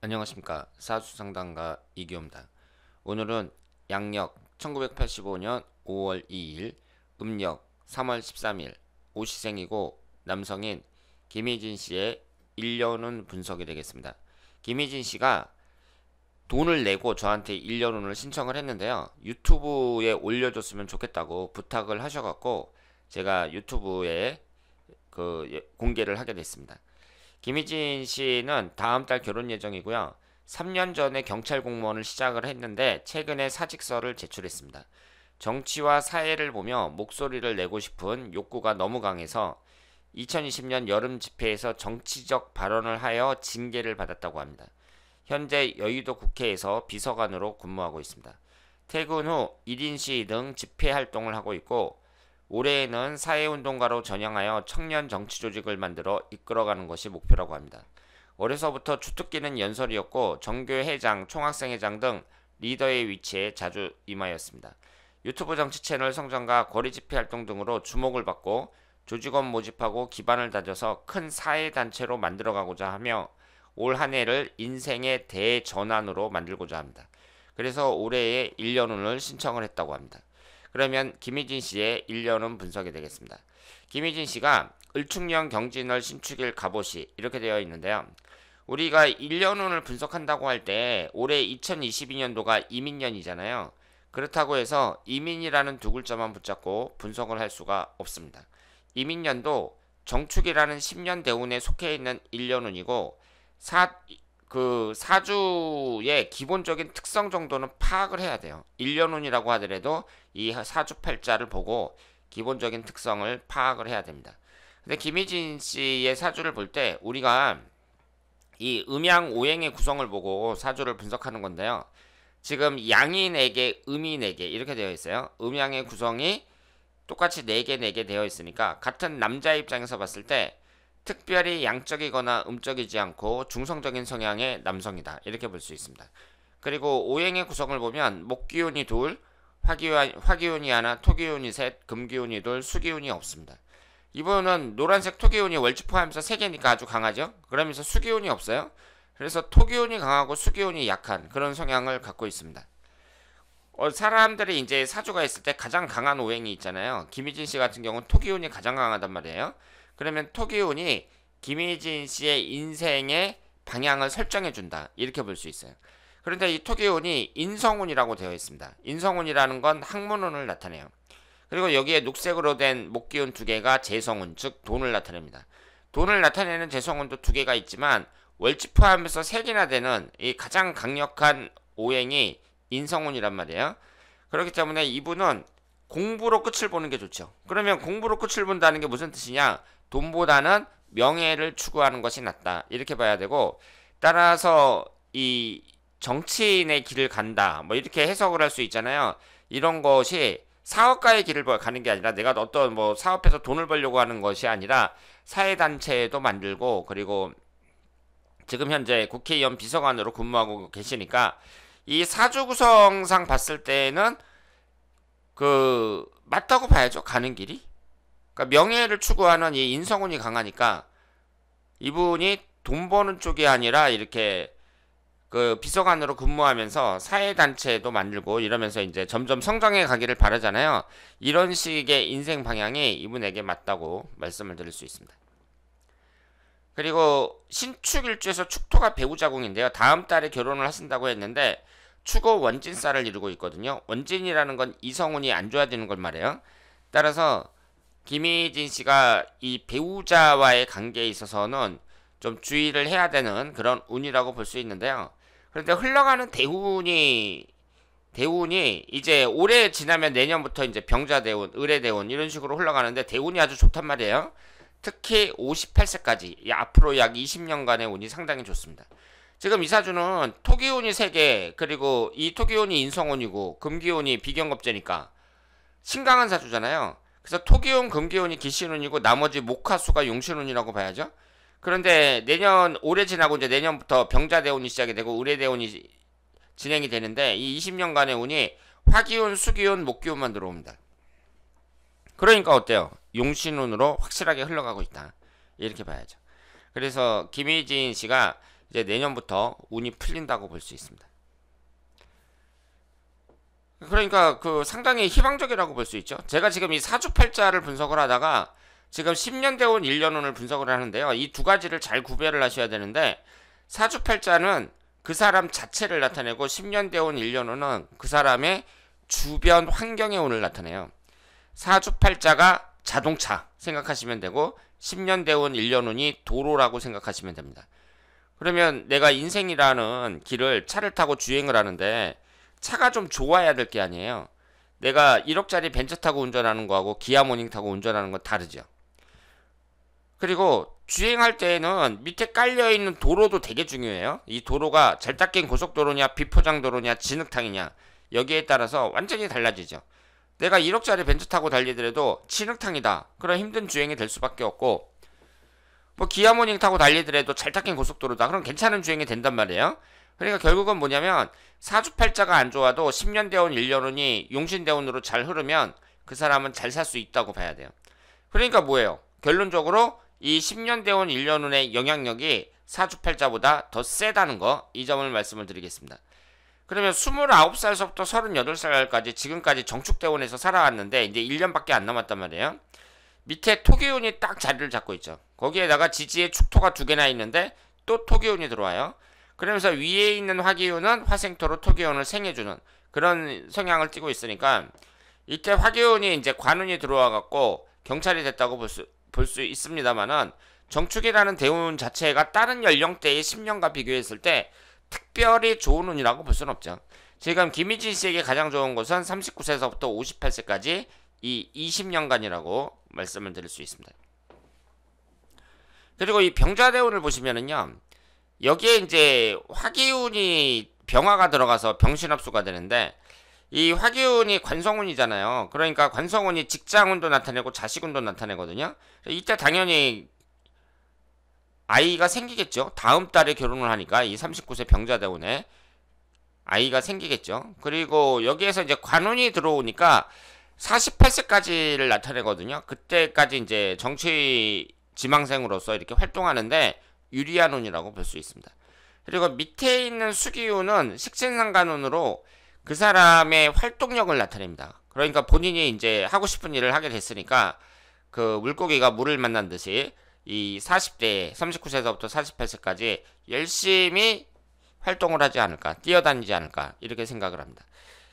안녕하십니까. 사주상담가 이기호입니다. 오늘은 양력 1985년 5월 2일, 음력 3월 13일, 오시생이고 남성인 김희진 씨의 1년운 분석이 되겠습니다. 김희진 씨가 돈을 내고 저한테 1년운을 신청을 했는데요. 유튜브에 올려줬으면 좋겠다고 부탁을 하셔갖고 제가 유튜브에 공개를 하게 됐습니다. 김희진 씨는 다음 달 결혼 예정이고요. 3년 전에 경찰 공무원을 시작을 했는데 최근에 사직서를 제출했습니다. 정치와 사회를 보며 목소리를 내고 싶은 욕구가 너무 강해서 2020년 여름 집회에서 정치적 발언을 하여 징계를 받았다고 합니다. 현재 여의도 국회에서 비서관으로 근무하고 있습니다. 퇴근 후 1인 시위 등 집회 활동을 하고 있고 올해에는 사회운동가로 전향하여 청년 정치 조직을 만들어 이끌어가는 것이 목표라고 합니다. 어려서부터 주특기는 연설이었고 정교회장, 총학생회장 등 리더의 위치에 자주 임하였습니다. 유튜브 정치 채널 성장과 거리 집회 활동 등으로 주목을 받고 조직원 모집하고 기반을 다져서 큰 사회단체로 만들어가고자 하며 올 한 해를 인생의 대전환으로 만들고자 합니다. 그래서 올해의 1년운을 신청을 했다고 합니다. 그러면 김희진 씨의 1년운 분석이 되겠습니다. 김희진 씨가 을축년 경진월 신축일 갑옷이 이렇게 되어 있는데요. 우리가 1년운을 분석한다고 할 때 올해 2022년도가 이민년이잖아요. 그렇다고 해서 이민이라는 두 글자만 붙잡고 분석을 할 수가 없습니다. 이민년도 정축이라는 10년 대운에 속해 있는 1년운이고 사주의 기본적인 특성 정도는 파악을 해야 돼요. 1년운이라고 하더라도 이 사주팔자를 보고 기본적인 특성을 파악을 해야 됩니다. 근데 김희진 씨의 사주를 볼 때 우리가 이 음양 오행의 구성을 보고 사주를 분석하는 건데요. 지금 양이 4개, 음이 4개 이렇게 되어 있어요. 음양의 구성이 똑같이 4개, 4개 되어 있으니까 같은 남자 입장에서 봤을 때 특별히 양적이거나 음적이지 않고 중성적인 성향의 남성이다. 이렇게 볼 수 있습니다. 그리고 오행의 구성을 보면 목기운이 둘, 화기운이 하나, 토기운이 셋, 금기운이 둘, 수기운이 없습니다. 이분은 노란색 토기운이 월지 포함해서 3개니까 아주 강하죠. 그러면서 수기운이 없어요. 그래서 토기운이 강하고 수기운이 약한 그런 성향을 갖고 있습니다. 사람들이 이제 사주가 있을 때 가장 강한 오행이 있잖아요. 김희진 씨 같은 경우는 토기운이 가장 강하단 말이에요. 그러면 토기운이 김희진 씨의 인생의 방향을 설정해 준다. 이렇게 볼 수 있어요. 그런데 이 토기운이 인성운이라고 되어 있습니다. 인성운이라는 건 학문운을 나타내요. 그리고 여기에 녹색으로 된 목기운 2개가 재성운, 즉 돈을 나타냅니다. 돈을 나타내는 재성운도 2개가 있지만 월지 포함해서 3개나 되는 이 가장 강력한 오행이 인성운이란 말이에요. 그렇기 때문에 이분은 공부로 끝을 보는 게 좋죠. 그러면 공부로 끝을 본다는 게 무슨 뜻이냐? 돈보다는 명예를 추구하는 것이 낫다. 이렇게 봐야 되고, 따라서 이 정치인의 길을 간다. 뭐 이렇게 해석을 할 수 있잖아요. 이런 것이 사업가의 길을 가는 게 아니라 내가 어떤 뭐 사업해서 돈을 벌려고 하는 것이 아니라 사회단체도 만들고, 그리고 지금 현재 국회의원 비서관으로 근무하고 계시니까 이 사주 구성상 봤을 때는 맞다고 봐야죠. 가는 길이. 그러니까 명예를 추구하는 이 인성운이 강하니까 이분이 돈 버는 쪽이 아니라 이렇게 비서관으로 근무하면서 사회단체도 만들고 이러면서 이제 점점 성장해 가기를 바라잖아요. 이런 식의 인생 방향이 이분에게 맞다고 말씀을 드릴 수 있습니다. 그리고 신축일주에서 축토가 배우자궁인데요. 다음 달에 결혼을 하신다고 했는데 축오 원진살을 이루고 있거든요. 원진이라는 건 이성운이 안 좋아지는 걸 말해요. 따라서 김희진 씨가 이 배우자와의 관계에 있어서는 좀 주의를 해야 되는 그런 운이라고 볼 수 있는데요. 그런데 흘러가는 대운이 이제 올해 지나면 내년부터 이제 병자대운, 을의대운 이런 식으로 흘러가는데 대운이 아주 좋단 말이에요. 특히 58세까지 앞으로 약 20년간의 운이 상당히 좋습니다. 지금 이 사주는 토기운이 3개, 그리고 이 토기운이 인성운이고 금기운이 비경겁제니까 신강한 사주잖아요. 그래서 토기운, 금기운이 기신운이고 나머지 목화수가 용신운이라고 봐야죠. 그런데 올해 지나고 이제 내년부터 병자대운이 시작이 되고 을의대운이 진행이 되는데 이 20년간의 운이 화기운, 수기운, 목기운만 들어옵니다. 그러니까 어때요? 용신운으로 확실하게 흘러가고 있다. 이렇게 봐야죠. 그래서 김희진 씨가 이제 내년부터 운이 풀린다고 볼 수 있습니다. 그러니까 그 상당히 희망적이라고 볼 수 있죠. 제가 지금 이 사주팔자를 분석을 하다가 지금 10년 대운 1년운을 분석을 하는데요. 이 두 가지를 잘 구별을 하셔야 되는데, 사주팔자는 그 사람 자체를 나타내고 10년 대운 1년운은 그 사람의 주변 환경의 운을 나타내요. 사주팔자가 자동차 생각하시면 되고 10년 대운 1년운이 도로라고 생각하시면 됩니다. 그러면 내가 인생이라는 길을 차를 타고 주행을 하는데 차가 좀 좋아야 될 게 아니에요. 내가 1억짜리 벤츠 타고 운전하는 거하고 기아 모닝 타고 운전하는 건 다르죠. 그리고 주행할 때에는 밑에 깔려있는 도로도 되게 중요해요. 이 도로가 잘 닦인 고속도로냐 비포장도로냐 진흙탕이냐, 여기에 따라서 완전히 달라지죠. 내가 1억짜리 벤츠 타고 달리더라도 진흙탕이다, 그럼 힘든 주행이 될 수밖에 없고, 뭐 기아 모닝 타고 달리더라도 잘 닦인 고속도로다, 그럼 괜찮은 주행이 된단 말이에요. 그러니까 결국은 뭐냐면, 사주팔자가 안 좋아도 10년 대운 1년운이 용신대운으로 잘 흐르면 그 사람은 잘 살 수 있다고 봐야 돼요. 그러니까 뭐예요? 결론적으로 이 10년 대운 1년운의 영향력이 사주팔자보다 더 세다는 거, 이 점을 말씀을 드리겠습니다. 그러면 29살서부터 38살까지 지금까지 정축대운에서 살아왔는데 이제 1년밖에 안 남았단 말이에요. 밑에 토기운이 딱 자리를 잡고 있죠. 거기에다가 지지에 축토가 2개나 있는데 또 토기운이 들어와요. 그러면서 위에 있는 화기운은 화생토로 토기운을 생해주는 그런 성향을 띠고 있으니까, 이때 화기운이 이제 관운이 들어와 갖고 경찰이 됐다고 볼 수 있습니다만은, 정축이라는 대운 자체가 다른 연령대의 10년과 비교했을 때 특별히 좋은 운이라고 볼 수는 없죠. 지금 김희진 씨에게 가장 좋은 것은 39세에서부터 58세까지 이 20년간이라고 말씀을 드릴 수 있습니다. 그리고 이 병자대운을 보시면은요, 여기에 이제 화기운이 병화가 들어가서 병신합수가 되는데, 이 화기운이 관성운이잖아요. 그러니까 관성운이 직장운도 나타내고 자식운도 나타내거든요. 이때 당연히 아이가 생기겠죠. 다음 달에 결혼을 하니까 이 39세 병자대운에 아이가 생기겠죠. 그리고 여기에서 이제 관운이 들어오니까 48세까지를 나타내거든요. 그때까지 이제 정치 지망생으로서 이렇게 활동하는데 유리한 운이라고 볼 수 있습니다. 그리고 밑에 있는 수기운은 식신상간운으로 그 사람의 활동력을 나타냅니다. 그러니까 본인이 이제 하고 싶은 일을 하게 됐으니까 그 물고기가 물을 만난 듯이 이 40대 39세에서부터 48세까지 열심히 활동을 하지 않을까, 뛰어다니지 않을까, 이렇게 생각을 합니다.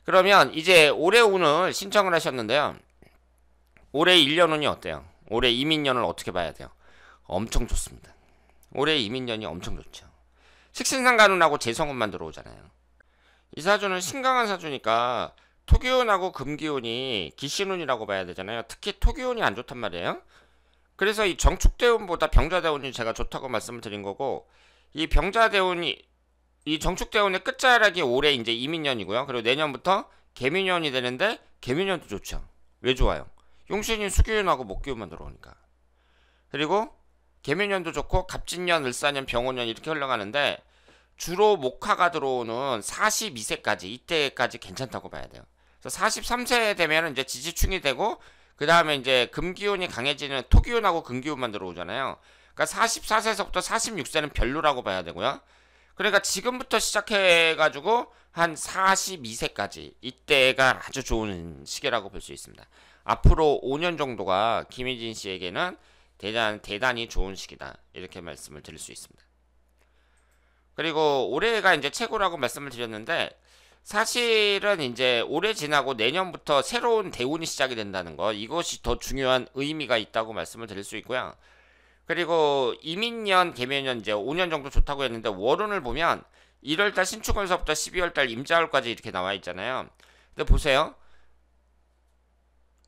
그러면 이제 올해 운을 신청을 하셨는데요. 올해 1년운이 어때요? 올해 이민년을 어떻게 봐야 돼요? 엄청 좋습니다. 올해 이민년이 엄청 좋죠. 식신상간운하고 재성운만 들어오잖아요. 이 사주는 신강한 사주니까 토기운하고 금기운이 기신운이라고 봐야 되잖아요. 특히 토기운이 안 좋단 말이에요. 그래서 이 정축대운보다 병자대운이 제가 좋다고 말씀을 드린 거고, 이 병자대운이 이 정축대운의 끝자락이 올해 이제 이민년이고요. 그리고 내년부터 개미년이 되는데 개미년도 좋죠. 왜 좋아요? 용신이 수기운하고 목기운만 들어오니까. 그리고 개미년도 좋고 갑진년, 을사년, 병오년 이렇게 흘러가는데, 주로 목화가 들어오는 42세까지, 이때까지 괜찮다고 봐야 돼요. 그래서 43세 되면 이제 지지충이 되고, 그 다음에 이제 금기운이 강해지는 토기운하고 금기운만 들어오잖아요. 그러니까 44세에서부터 46세는 별로라고 봐야 되고요. 그러니까 지금부터 시작해가지고 한 42세까지 이때가 아주 좋은 시기라고 볼 수 있습니다. 앞으로 5년 정도가 김희진 씨에게는 대단히 좋은 시기다, 이렇게 말씀을 드릴 수 있습니다. 그리고 올해가 이제 최고라고 말씀을 드렸는데, 사실은 이제 올해 지나고 내년부터 새로운 대운이 시작이 된다는 거, 이것이 더 중요한 의미가 있다고 말씀을 드릴 수 있고요. 그리고 이민년, 개묘년 이제 5년 정도 좋다고 했는데, 월운을 보면 1월달 신축월서부터 12월달 임자월까지 이렇게 나와 있잖아요. 근데 보세요.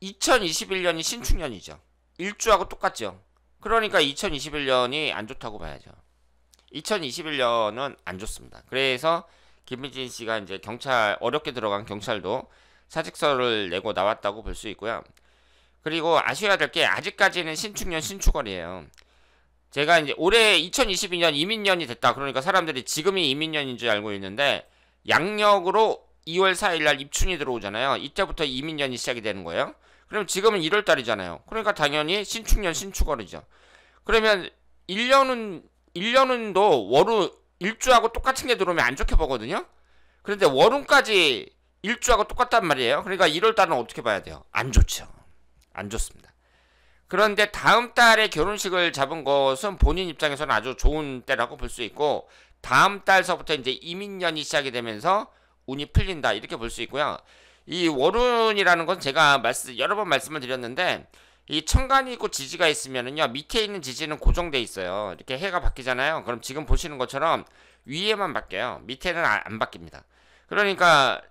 2021년이 신축년이죠. 일주하고 똑같죠. 그러니까 2021년이 안 좋다고 봐야죠. 2021년은 안 좋습니다. 그래서 김희진 씨가 이제 경찰, 어렵게 들어간 경찰도 사직서를 내고 나왔다고 볼 수 있고요. 그리고 아셔야 될 게, 아직까지는 신축년, 신축월이에요. 제가 이제 올해 2022년 이민년이 됐다, 그러니까 사람들이 지금이 이민년인 줄 알고 있는데, 양력으로 2월 4일날 입춘이 들어오잖아요. 이때부터 이민년이 시작이 되는 거예요. 그럼 지금은 1월달이잖아요. 그러니까 당연히 신축년, 신축월이죠. 그러면 1년은 1년은도 일주하고 똑같은 게 들어오면 안 좋게 보거든요. 그런데 월운까지 일주하고 똑같단 말이에요. 그러니까 1월달은 어떻게 봐야 돼요? 안 좋죠. 안 좋습니다. 그런데 다음 달에 결혼식을 잡은 것은 본인 입장에서는 아주 좋은 때라고 볼 수 있고, 다음 달서부터 이제 이민년이 시작이 되면서 운이 풀린다 이렇게 볼 수 있고요. 이 월운이라는 건 제가 여러 번 말씀을 드렸는데, 이 천간이 있고 지지가 있으면은요, 밑에 있는 지지는 고정돼 있어요. 이렇게 해가 바뀌잖아요. 그럼 지금 보시는 것처럼 위에만 바뀌어요. 밑에는 안 바뀝니다. 그러니까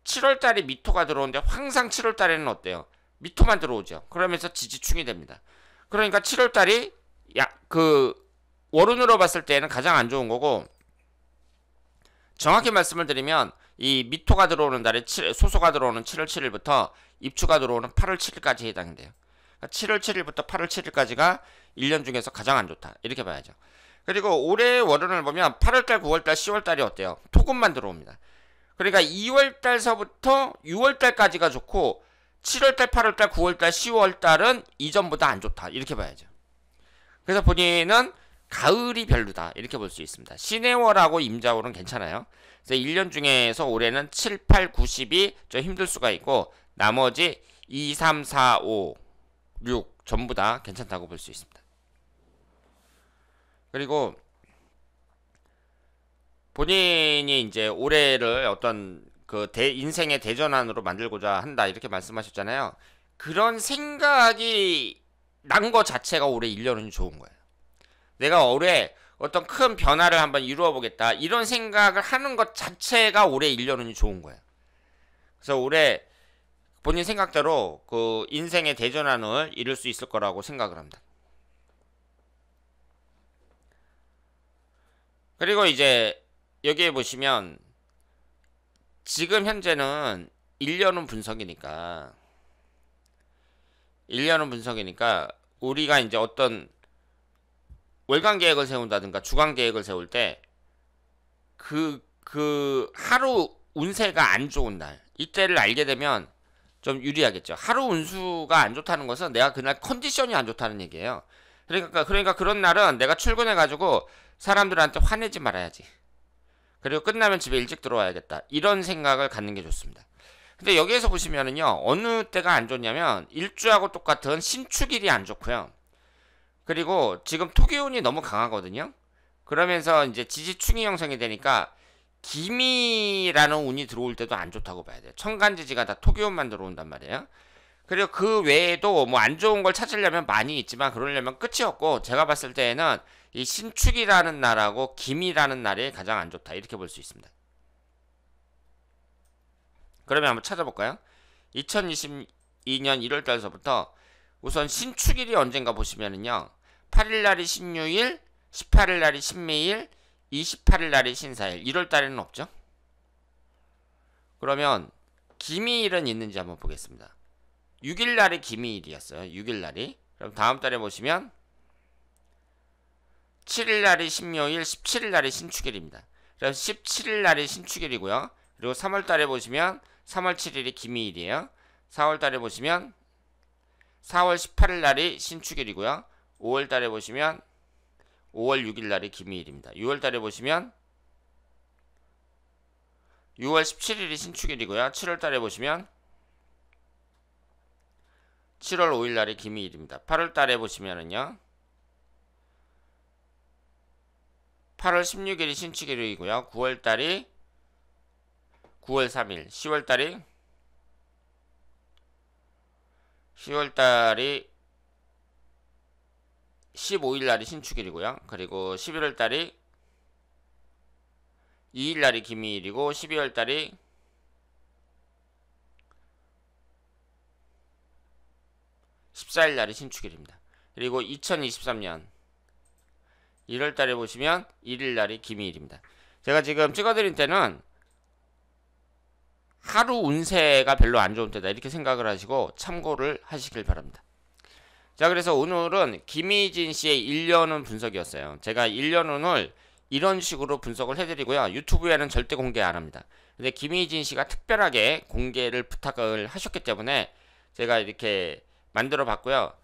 7월달에 미토가 들어오는데 항상 7월달에는 어때요? 미토만 들어오죠. 그러면서 지지충이 됩니다. 그러니까 7월달이 월운으로 봤을 때는 가장 안 좋은 거고, 정확히 말씀을 드리면 이 미토가 들어오는 달에 소소가 들어오는 7월 7일부터 입추가 들어오는 8월 7일까지 해당이 돼요. 그러니까 7월 7일부터 8월 7일까지가 1년 중에서 가장 안 좋다 이렇게 봐야죠. 그리고 올해 월운을 보면 8월달, 9월달, 10월달이 어때요? 토금만 들어옵니다. 그러니까 2월달서부터 6월달까지가 좋고, 7월달, 8월달, 9월달, 10월달은 이전보다 안 좋다 이렇게 봐야죠. 그래서 본인은 가을이 별로다 이렇게 볼 수 있습니다. 신해월하고 임자월은 괜찮아요. 그래서 1년 중에서 올해는 7, 8, 9, 10이 좀 힘들 수가 있고, 나머지 2, 3, 4, 5, 6 전부 다 괜찮다고 볼 수 있습니다. 그리고 본인이 이제 올해를 어떤 인생의 대전환으로 만들고자 한다 이렇게 말씀하셨잖아요. 그런 생각이 난 것 자체가 올해 1년은 좋은 거예요. 내가 올해 어떤 큰 변화를 한번 이루어 보겠다 이런 생각을 하는 것 자체가 올해 1년은 좋은 거예요. 그래서 올해 본인 생각대로 그 인생의 대전환을 이룰 수 있을 거라고 생각을 합니다. 그리고 이제 여기에 보시면 지금 현재는 1년은 분석이니까 우리가 이제 어떤 월간 계획을 세운다든가 주간 계획을 세울 때 하루 운세가 안 좋은 날 이때를 알게 되면 좀 유리하겠죠. 하루 운수가 안 좋다는 것은 내가 그날 컨디션이 안 좋다는 얘기예요. 그러니까 그런 날은 내가 출근해가지고 사람들한테 화내지 말아야지. 그리고 끝나면 집에 일찍 들어와야겠다. 이런 생각을 갖는 게 좋습니다. 근데 여기에서 보시면은요, 어느 때가 안 좋냐면 일주하고 똑같은 신축일이 안 좋고요. 그리고 지금 토기운이 너무 강하거든요. 그러면서 이제 지지충이 형성이 되니까 기미라는 운이 들어올 때도 안 좋다고 봐야 돼요. 천간지지가 다 토기운만 들어온단 말이에요. 그리고 그 외에도 뭐 안 좋은 걸 찾으려면 많이 있지만 그러려면 끝이 없고, 제가 봤을 때에는 이 신축이라는 날하고 기미라는 날이 가장 안 좋다 이렇게 볼 수 있습니다. 그러면 한번 찾아볼까요? 2022년 1월달서부터 우선 신축일이 언젠가 보시면은요, 8일날이 신유일, 18일날이 신매일, 28일날이 신사일. 1월달에는 없죠. 그러면 기미일은 있는지 한번 보겠습니다. 6일날이 기미일이었어요. 6일날이. 그럼 다음 달에 보시면 7일날이 신묘일, 17일날이 신축일입니다. 그럼 17일날이 신축일이고요. 그리고 3월달에 보시면 3월 7일이 기미일이에요. 4월달에 보시면 4월 18일날이 신축일이고요. 5월달에 보시면 5월 6일날이 기미일입니다. 6월달에 보시면 6월 17일이 신축일이고요. 7월달에 보시면 7월 5일날이 기미일입니다. 8월달에 보시면은요, 8월 16일이 신축일이고요. 9월달이 9월 3일, 10월달이 15일날이 신축일이고요. 그리고 11월달이 2일날이 기미일이고, 12월달이 14일날이 신축일입니다. 그리고 2023년 1월달에 보시면 1일날이 기미일입니다. 제가 지금 찍어드린 때는 하루 운세가 별로 안 좋은 때다 이렇게 생각을 하시고 참고를 하시길 바랍니다. 자, 그래서 오늘은 김희진 씨의 1년운 분석이었어요. 제가 1년운을 이런 식으로 분석을 해드리고요. 유튜브에는 절대 공개 안 합니다. 근데 김희진 씨가 특별하게 공개를 부탁을 하셨기 때문에 제가 이렇게 만들어 봤고요.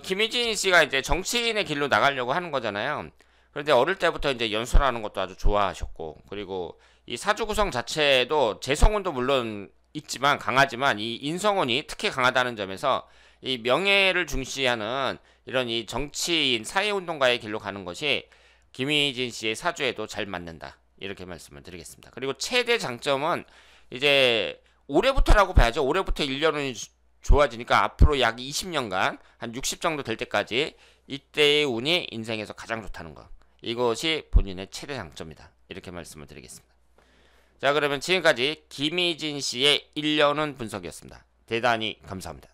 김희진 씨가 이제 정치인의 길로 나가려고 하는 거잖아요. 그런데 어릴 때부터 이제 연설하는 것도 아주 좋아하셨고, 그리고 이 사주 구성 자체도 재성운도 물론 있지만 강하지만 이 인성운이 특히 강하다는 점에서 이 명예를 중시하는 이런 이 정치인 사회운동가의 길로 가는 것이 김희진 씨의 사주에도 잘 맞는다, 이렇게 말씀을 드리겠습니다. 그리고 최대 장점은 이제 올해부터라고 봐야죠. 올해부터 1년운이 좋아지니까 앞으로 약 20년간 한 60 정도 될 때까지 이때의 운이 인생에서 가장 좋다는 거, 이것이 본인의 최대 장점이다, 이렇게 말씀을 드리겠습니다. 자, 그러면 지금까지 김희진 씨의 1년운 분석이었습니다. 대단히 감사합니다.